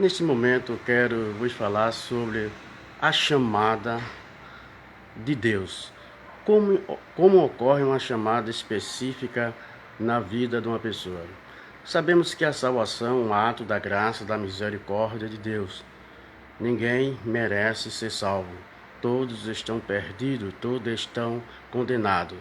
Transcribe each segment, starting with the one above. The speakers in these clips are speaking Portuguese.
Neste momento eu quero vos falar sobre a chamada de Deus. Como ocorre uma chamada específica na vida de uma pessoa? Sabemos que a salvação é um ato da graça, da misericórdia de Deus. Ninguém merece ser salvo. Todos estão perdidos, todos estão condenados.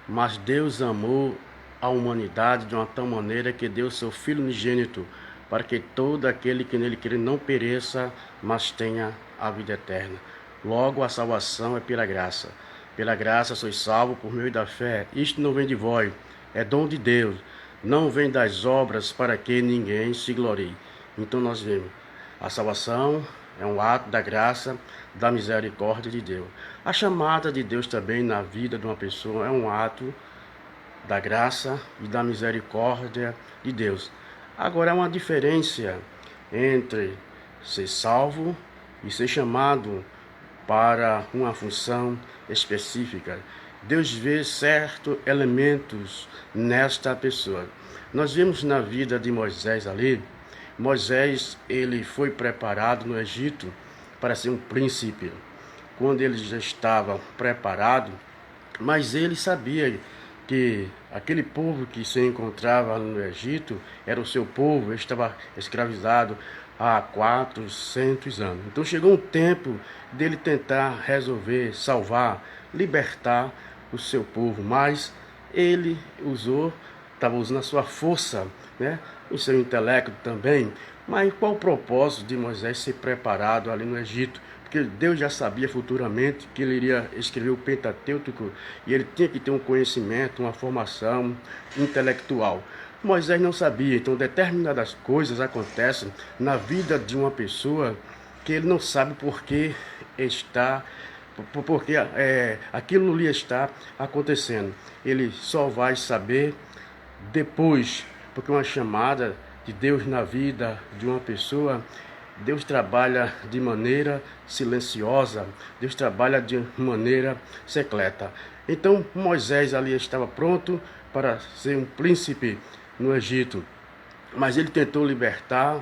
Mas Deus amou a humanidade de uma tal maneira que deu seu Filho unigênito, para que todo aquele que nele crê não pereça, mas tenha a vida eterna. Logo, a salvação é pela graça. Pela graça sois salvos por meio da fé. Isto não vem de vós, é dom de Deus. Não vem das obras, para que ninguém se glorie. Então nós vemos, a salvação é um ato da graça, da misericórdia de Deus. A chamada de Deus também na vida de uma pessoa é um ato da graça e da misericórdia de Deus. Agora, há uma diferença entre ser salvo e ser chamado para uma função específica. Deus vê certos elementos nesta pessoa. Nós vimos na vida de Moisés ali. Moisés, ele foi preparado no Egito para ser um príncipe. Quando ele já estava preparado, mas ele sabia que aquele povo que se encontrava no Egito era o seu povo, ele estava escravizado há 400 anos. Então chegou um tempo dele tentar resolver, salvar, libertar o seu povo, mas ele estava usando a sua força, né, o seu intelecto também. Mas qual o propósito de Moisés ser preparado ali no Egito? Porque Deus já sabia futuramente que ele iria escrever o Pentateuco e ele tinha que ter um conhecimento, uma formação intelectual. Moisés não sabia, então determinadas coisas acontecem na vida de uma pessoa que ele não sabe porque aquilo lhe está acontecendo. Ele só vai saber depois, porque uma chamada de Deus na vida de uma pessoa, Deus trabalha de maneira silenciosa, Deus trabalha de maneira secreta. Então Moisés ali estava pronto para ser um príncipe no Egito, mas ele tentou libertar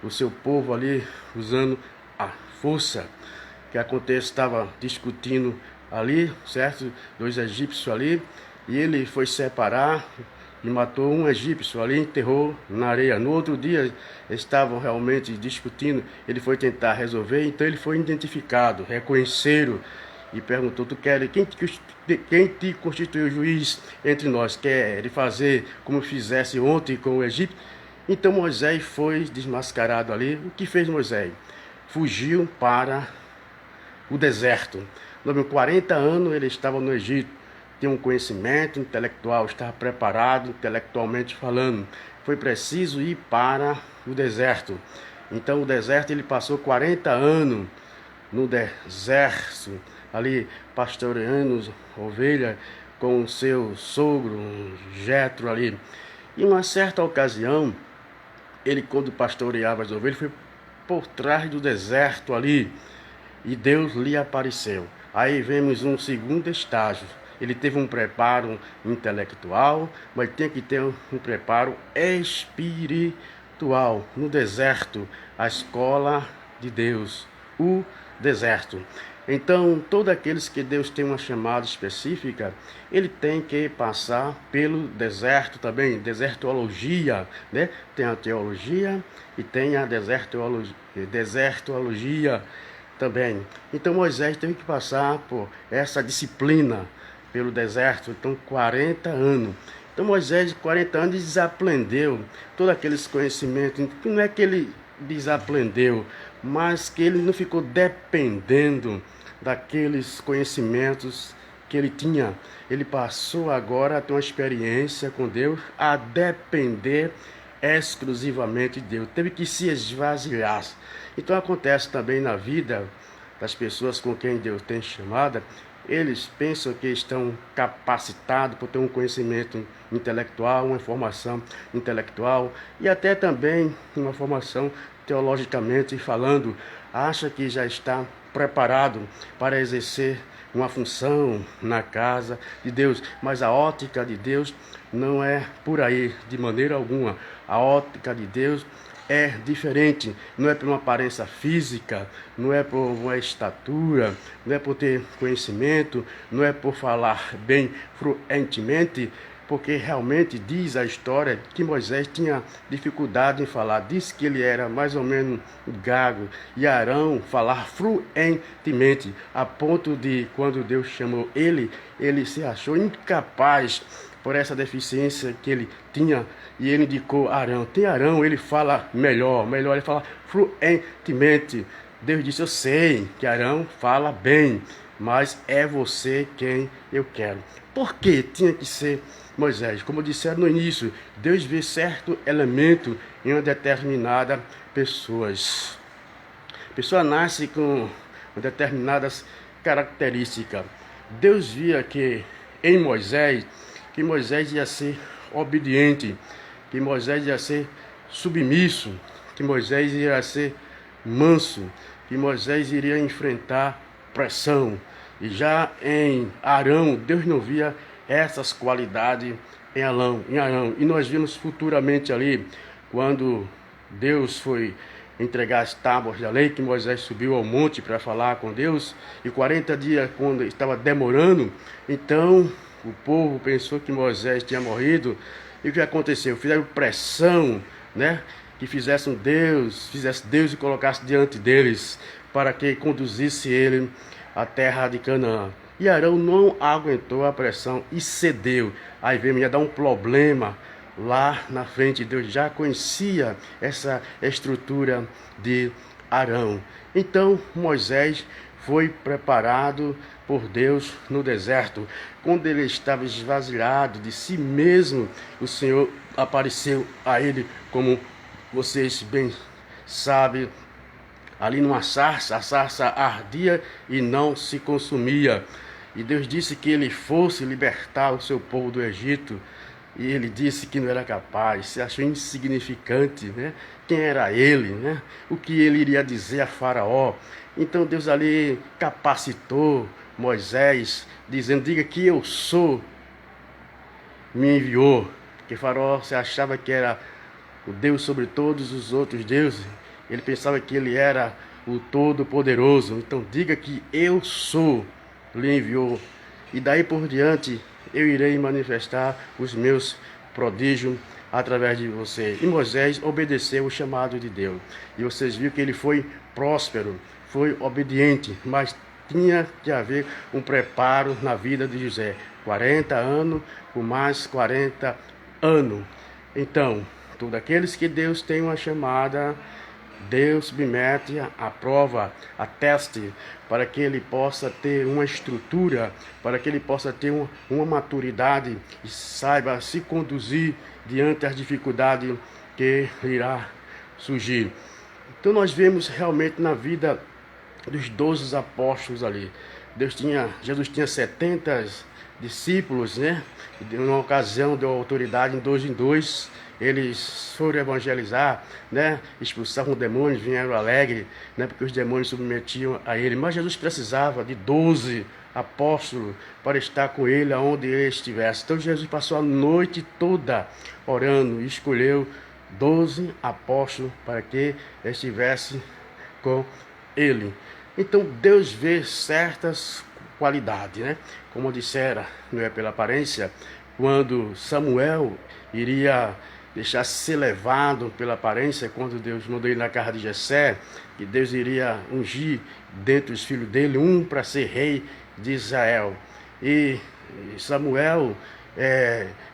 o seu povo ali usando a força. Que acontece, estava discutindo ali, certo? Dois egípcios ali, e ele foi separar e matou um egípcio ali, enterrou na areia. No outro dia estavam realmente discutindo, ele foi tentar resolver, então ele foi identificado, reconheceram e perguntou: tu queres, quem te constituiu juiz entre nós? Quer ele fazer como fizesse ontem com o Egito? Então Moisés foi desmascarado ali. O que fez Moisés? Fugiu para o deserto. Durante 40 anos ele estava no Egito. Tinha um conhecimento intelectual, estava preparado intelectualmente falando. Foi preciso ir para o deserto. Então o deserto ele passou 40 anos no deserto, ali pastoreando ovelha com o seu sogro, Jetro ali. Em uma certa ocasião, ele quando pastoreava as ovelhas foi por trás do deserto ali e Deus lhe apareceu. Aí vemos um segundo estágio. Ele teve um preparo intelectual, mas tem que ter um preparo espiritual. No deserto, a escola de Deus, o deserto. Então, todos aqueles que Deus tem uma chamada específica, ele tem que passar pelo deserto também, desertologia, né? Tem a teologia e tem a desertologia também. Então Moisés teve que passar por essa disciplina pelo deserto, então 40 anos. Então Moisés, 40 anos, desaprendeu todos aqueles conhecimentos. Não é que ele desaprendeu, mas que ele não ficou dependendo daqueles conhecimentos que ele tinha. Ele passou agora a ter uma experiência com Deus, a depender exclusivamente de Deus. Teve que se esvaziar. Então acontece também na vida das pessoas com quem Deus tem chamada. Eles pensam que estão capacitados por ter um conhecimento intelectual, uma formação intelectual e até também uma formação teologicamente falando. Acha que já está preparado para exercer uma função na casa de Deus, mas a ótica de Deus não é por aí de maneira alguma. A ótica de Deus é diferente. Não é por uma aparência física, não é por uma estatura, não é por ter conhecimento, não é por falar bem fluentemente, porque realmente diz a história que Moisés tinha dificuldade em falar. Diz que ele era mais ou menos gago e Arão falar fluentemente, a ponto de quando Deus chamou ele, ele se achou incapaz por essa deficiência que ele tinha, e ele indicou Arão. Tem Arão, ele fala melhor, ele fala fluentemente. Deus disse: eu sei que Arão fala bem, mas é você quem eu quero. Por que tinha que ser Moisés? Como disseram no início, Deus vê certo elemento em uma determinada pessoa. A pessoa nasce com determinadas características. Deus via que em Moisés, que Moisés ia ser obediente, que Moisés ia ser submisso, que Moisés ia ser manso, que Moisés iria enfrentar pressão. E já em Arão, Deus não via essas qualidades em Arão. E nós vimos futuramente ali, quando Deus foi entregar as tábuas da lei, que Moisés subiu ao monte para falar com Deus, e 40 dias, quando estava demorando, então o povo pensou que Moisés tinha morrido. E o que aconteceu? Fizeram pressão, né? Que fizesse Deus e colocasse diante deles, para que conduzisse ele à terra de Canaã. E Arão não aguentou a pressão e cedeu. Aí veio, ia dar um problema lá na frente. Deus já conhecia essa estrutura de Arão. Então Moisés foi preparado por Deus no deserto. Quando ele estava esvaziado de si mesmo, o Senhor apareceu a ele, como vocês bem sabem, ali numa sarça. A sarça ardia e não se consumia. E Deus disse que ele fosse libertar o seu povo do Egito. E ele disse que não era capaz, se achou insignificante, né? Quem era ele, né? O que ele iria dizer a Faraó? Então Deus ali capacitou Moisés, dizendo: diga que eu sou, me enviou. Porque Faraó se achava que era o Deus sobre todos os outros deuses. Ele pensava que ele era o Todo-Poderoso. Então diga que eu sou, lhe enviou. E daí por diante eu irei manifestar os meus prodígios através de você. E Moisés obedeceu o chamado de Deus. E vocês viram que ele foi próspero, foi obediente, mas tinha que haver um preparo na vida de José. 40 anos, por mais 40 anos. Então, todos aqueles que Deus tem uma chamada, Deus submete a prova, a teste, para que ele possa ter uma estrutura, para que ele possa ter uma maturidade e saiba se conduzir diante das dificuldades que irá surgir. Então nós vemos realmente na vida dos 12 apóstolos ali. Jesus tinha 70 discípulos, né? E numa ocasião deu autoridade em 2 em 2. Eles foram evangelizar, né? Expulsavam demônios, vieram alegres, né? Porque os demônios submetiam a ele. Mas Jesus precisava de 12 apóstolos para estar com ele aonde ele estivesse. Então Jesus passou a noite toda orando e escolheu 12 apóstolos para que estivesse com ele. Então Deus vê certas qualidades, né? Como disseram, não é pela aparência, quando Samuel iria deixar ser levado pela aparência, quando Deus mandou ele na casa de Jessé, que Deus iria ungir dentre os filhos dele um para ser rei de Israel. E Samuel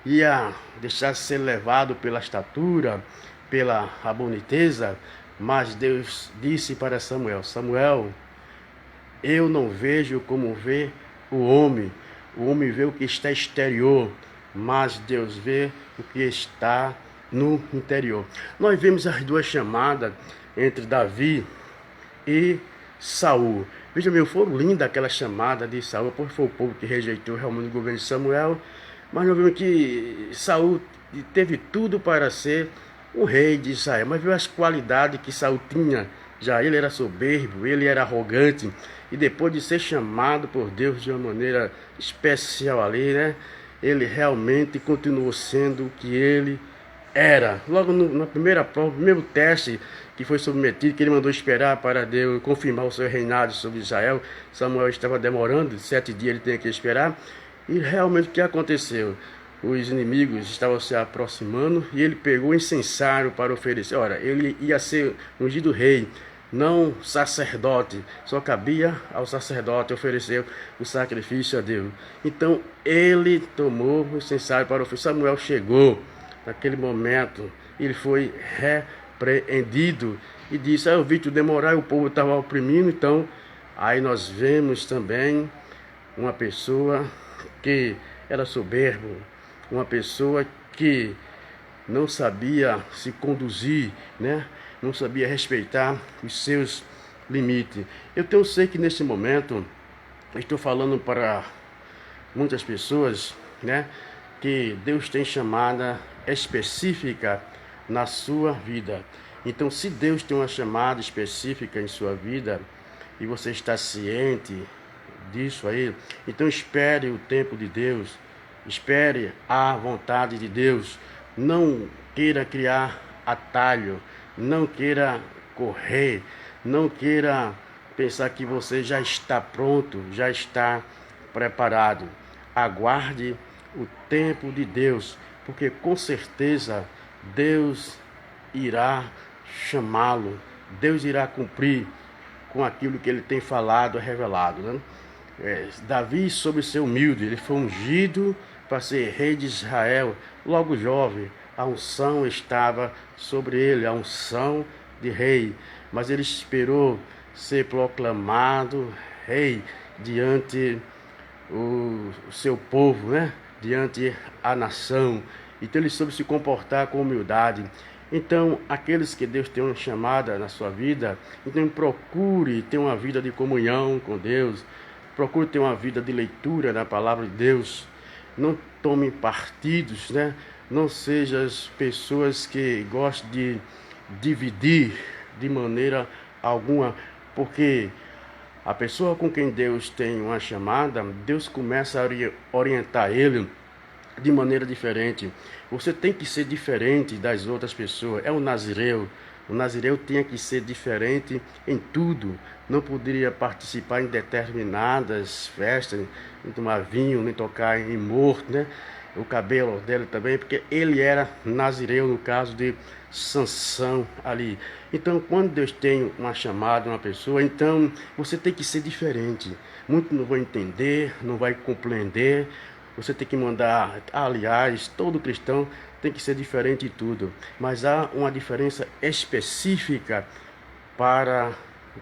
ia deixar ser levado pela estatura, pela boniteza, mas Deus disse para Samuel: Samuel, eu não vejo como vê o homem vê o que está exterior, mas Deus vê o que está no interior. Nós vemos as duas chamadas entre Davi e Saul. Veja bem, foi linda aquela chamada de Saul, porque foi o povo que rejeitou realmente o governo de Samuel, mas nós vemos que Saul teve tudo para ser um rei de Israel, mas viu as qualidades que Saul tinha. Já ele era soberbo, ele era arrogante, e depois de ser chamado por Deus de uma maneira especial ali, né? Ele realmente continuou sendo o que ele era. Logo na primeira prova, no primeiro teste que foi submetido, que ele mandou esperar para Deus confirmar o seu reinado sobre Israel, Samuel estava demorando, 7 dias ele tinha que esperar. E realmente o que aconteceu? Os inimigos estavam se aproximando e ele pegou o incensário para oferecer. Ora, ele ia ser ungido rei, não sacerdote. Só cabia ao sacerdote oferecer o sacrifício a Deus. Então ele tomou o incensário para oferecer. Samuel chegou naquele momento, ele foi repreendido e disse: eu vi tu demorar, o povo estava oprimindo. Então aí nós vemos também uma pessoa que era soberbo, uma pessoa que não sabia se conduzir, né? Não sabia respeitar os seus limites. Eu sei que nesse momento estou falando para muitas pessoas, né? Que Deus tem chamada específica na sua vida. Então, se Deus tem uma chamada específica em sua vida e você está ciente disso aí, então espere o tempo de Deus, espere a vontade de Deus. Não queira criar atalho, não queira correr, não queira pensar que você já está pronto, já está preparado. Aguarde o tempo de Deus, porque com certeza Deus irá chamá-lo, Deus irá cumprir com aquilo que ele tem falado, revelado, né? Davi, soube ser humilde, ele foi ungido para ser rei de Israel, logo jovem. A unção estava sobre ele, a unção de rei, mas ele esperou ser proclamado rei diante o seu povo, né? Diante a nação. Então ele soube se comportar com humildade. Então, aqueles que Deus tem uma chamada na sua vida, então procure ter uma vida de comunhão com Deus, procure ter uma vida de leitura da palavra de Deus. Não tome partidos, né? Não sejam pessoas que gostam de dividir de maneira alguma, porque a pessoa com quem Deus tem uma chamada, Deus começa a orientar ele de maneira diferente. Você tem que ser diferente das outras pessoas. É um nazireu. O nazireu tinha que ser diferente em tudo. Não poderia participar em determinadas festas, nem tomar vinho, nem tocar em morto, né? O cabelo dele também, porque ele era nazireu no caso de Sansão ali. Então, quando Deus tem uma chamada, uma pessoa, então você tem que ser diferente. Muitos não vão entender, não vai compreender. Você tem que mandar, aliás, todo cristão tem que ser diferente de tudo. Mas há uma diferença específica para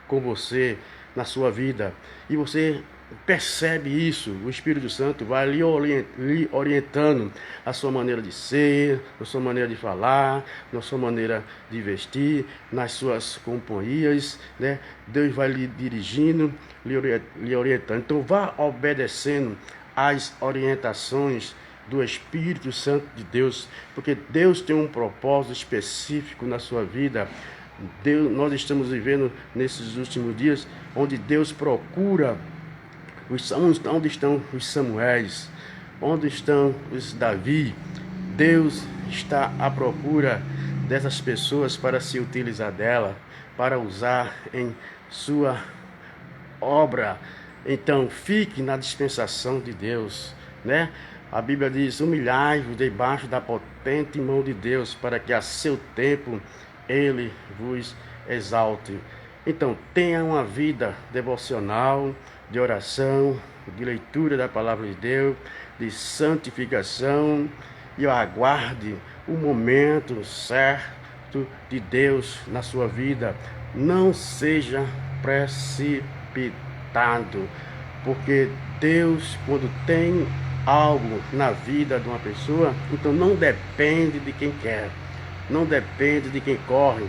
com você na sua vida. E você percebe isso. O Espírito Santo vai lhe orientando a sua maneira de ser, a sua maneira de falar, na sua maneira de vestir, nas suas companhias, né? Deus vai lhe dirigindo, lhe orientando. Então vá obedecendo as orientações do Espírito Santo de Deus, porque Deus tem um propósito específico na sua vida. Nós estamos vivendo nesses últimos dias, onde Deus procura onde estão os Samuéis, onde estão os Davi. Deus está à procura dessas pessoas para se utilizar dela, para usar em sua obra. Então fique na dispensação de Deus, né? A Bíblia diz: humilhai-vos debaixo da potente mão de Deus, para que a seu tempo Ele vos exalte. Então tenha uma vida devocional, de oração, de leitura da palavra de Deus, de santificação, e aguarde o momento certo de Deus na sua vida. Não seja precipitado, porque Deus, quando tem algo na vida de uma pessoa, então não depende de quem quer, não depende de quem corre,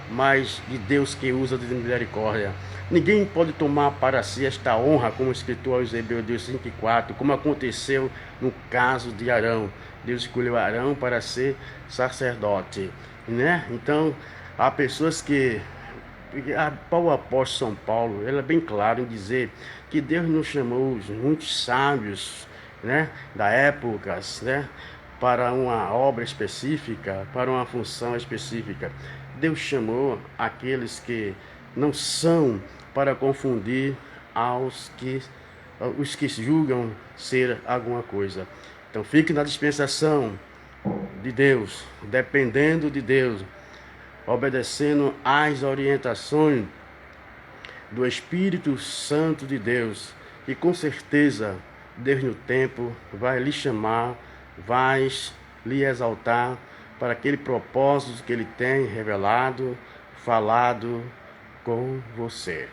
mas de Deus que usa de misericórdia. Ninguém pode tomar para si esta honra, como escrito aos Hebreus 5:4, como aconteceu no caso de Arão. Deus escolheu Arão para ser sacerdote, né? Então, há pessoas que... O apóstolo São Paulo, ele é bem claro em dizer que Deus nos chamou muitos sábios, né, da época, né, para uma obra específica, para uma função específica. Deus chamou aqueles que não são para confundir os que julgam ser alguma coisa. Então fique na dispensação de Deus, dependendo de Deus, obedecendo às orientações do Espírito Santo de Deus. E com certeza Deus no tempo vai lhe chamar, vai lhe exaltar para aquele propósito que Ele tem revelado, falado com você.